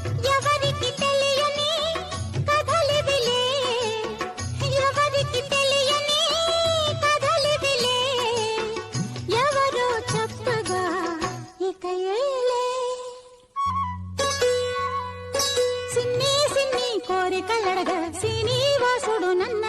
ఎవరికి తెలియని కథలివిలే, ఎవరికి తెలియని కథలివిలే, ఎవరో చెప్పగా ఇక ఏలే. సిన్ని సిన్ని కోరికలడగా శ్రీనివాసుడు నన్న